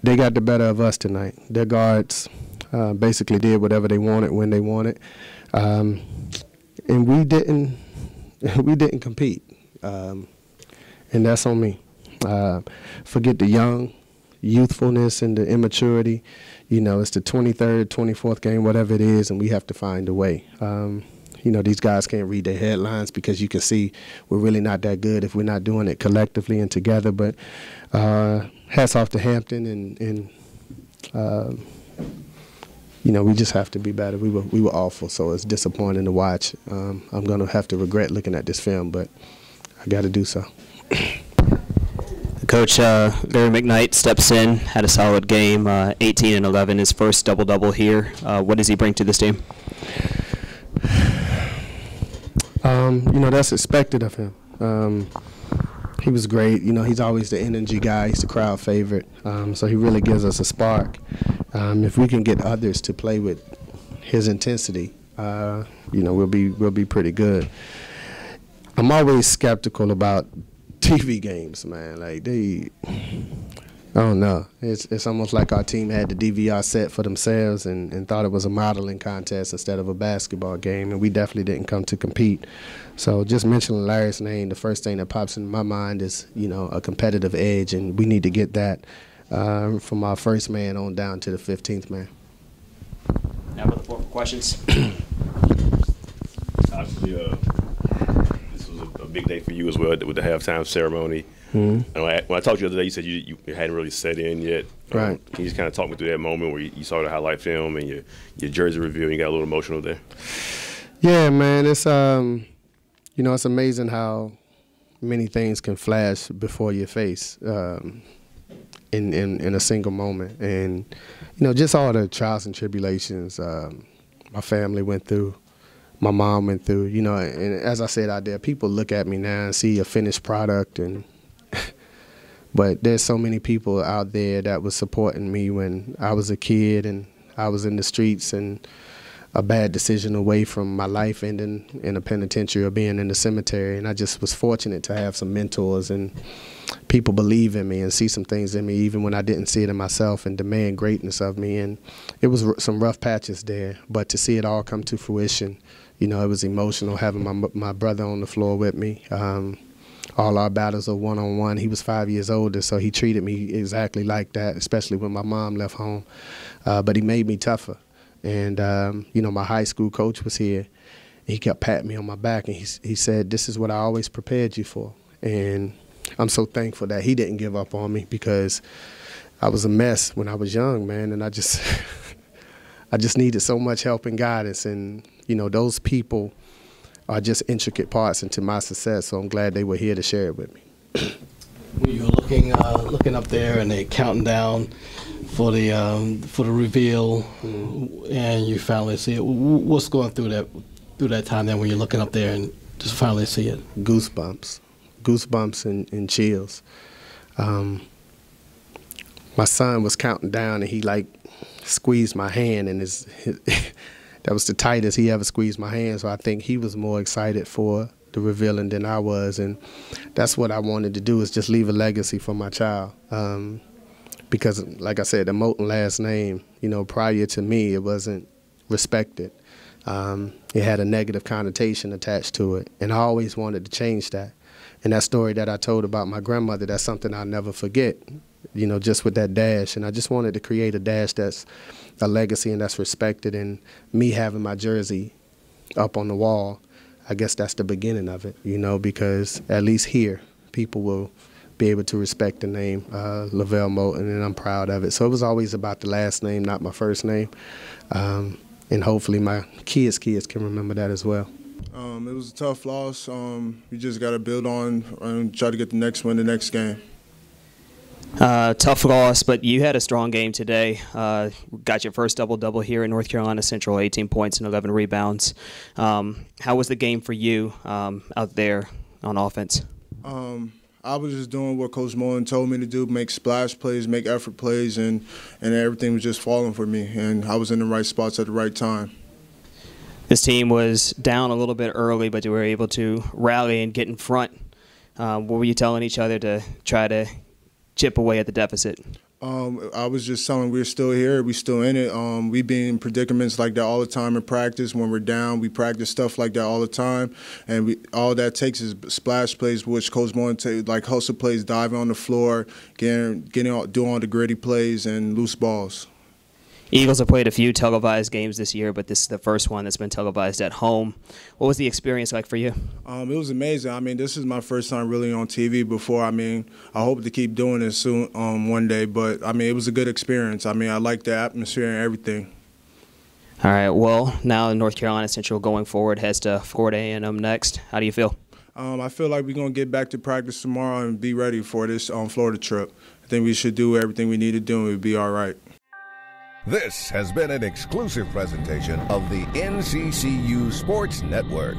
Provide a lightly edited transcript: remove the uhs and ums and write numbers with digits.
They got the better of us tonight. Their guards basically did whatever they wanted when they wanted, and we didn't. We didn't compete, and that's on me. Forget the young, youthfulness and the immaturity. You know, it's the 23rd, 24th game, whatever it is, and we have to find a way. You know, these guys can't read their headlines because you can see we're really not that good if we're not doing it collectively and together. But hats off to Hampton, and you know, we just have to be better. We were awful, so it's disappointing to watch. I'm going to have to regret looking at this film, but I got to do so. Coach, Larry McKnight steps in, had a solid game, 18 and 11, his first double-double here. What does he bring to this team? You know, that's expected of him. He was great. You know, he's always the energy guy. He's the crowd favorite. So he really gives us a spark. If we can get others to play with his intensity, you know, we'll be pretty good. I'm always skeptical about TV games, man. Like I don't know. It's almost like our team had the DVR set for themselves and thought it was a modeling contest instead of a basketball game, and we definitely didn't come to compete. So just mentioning Larry's name, the first thing that pops into my mind is, you know, a competitive edge, and we need to get that from our first man on down to the 15th man. Now for the floor for questions. Obviously, this was a big day for you as well with the halftime ceremony. Mm-hmm. When I talked to you the other day, you said you hadn't really set in yet. Right. Can you just kind of talk me through that moment where you saw the highlight film and your jersey reveal and you got a little emotional there? Yeah, man. It's you know, it's amazing how many things can flash before your face in a single moment, and you know, just all the trials and tribulations my family went through. My mom went through, you know, and as I said out there, people look at me now and see a finished product, and but there's so many people out there that was supporting me when I was a kid and I was in the streets and a bad decision away from my life ending in a penitentiary or being in the cemetery. And I just was fortunate to have some mentors and people believe in me and see some things in me even when I didn't see it in myself and demand greatness of me. And it was some rough patches there, but to see it all come to fruition, you know, it was emotional having my brother on the floor with me. All our battles are one-on-one. He was 5 years older, so he treated me exactly like that, especially when my mom left home. But he made me tougher. And, you know, my high school coach was here. He kept patting me on my back, and he said, "This is what I always prepared you for." And I'm so thankful that he didn't give up on me, because I was a mess when I was young, man, and I just I just needed so much help and guidance. And, you know, those people are just intricate parts into my success, so I'm glad they were here to share it with me. When you're looking up there and they're counting down for the reveal, and you finally see it, what's going through that time then when you're looking up there and just finally see it? Goosebumps and chills. My son was counting down, and he like squeezed my hand, and that was the tightest he ever squeezed my hand. So I think he was more excited for the revealing than I was, and that's what I wanted to do, is just leave a legacy for my child. Because, like I said, the Moton last name, you know, prior to me, it wasn't respected. It had a negative connotation attached to it, and I always wanted to change that. And that story that I told about my grandmother, that's something I'll never forget, you know, just with that dash. And I just wanted to create a dash that's a legacy and that's respected. And me having my jersey up on the wall, I guess that's the beginning of it, you know, because at least here, people will be able to respect the name LeVelle Moton, and I'm proud of it. So it was always about the last name, not my first name. And hopefully my kids can remember that as well. It was a tough loss. You just got to build on and try to get the next win the next game. Tough loss, but you had a strong game today. Got your first double-double here in North Carolina Central, 18 points and 11 rebounds. How was the game for you out there on offense? I was just doing what Coach Moton told me to do, make splash plays, make effort plays, and everything was just falling for me. And I was in the right spots at the right time. This team was down a little bit early, but you were able to rally and get in front. What were you telling each other to try to chip away at the deficit? I was just telling we're still here. We're still in it. We be in predicaments like that all the time in practice. When we're down, we practice stuff like that all the time. And all that takes is splash plays, which Coach Moton like hustle plays, diving on the floor, doing all the gritty plays and loose balls. Eagles have played a few televised games this year, but this is the first one that's been televised at home. What was the experience like for you? It was amazing. I mean, this is my first time really on TV before. I mean, I hope to keep doing this soon, one day. But, I mean, it was a good experience. I mean, I like the atmosphere and everything. All right. Well, now North Carolina Central going forward heads to Florida A&M next. How do you feel? I feel like we're going to get back to practice tomorrow and be ready for this Florida trip. I think we should do everything we need to do and we'll be all right. This has been an exclusive presentation of the NCCU Sports Network.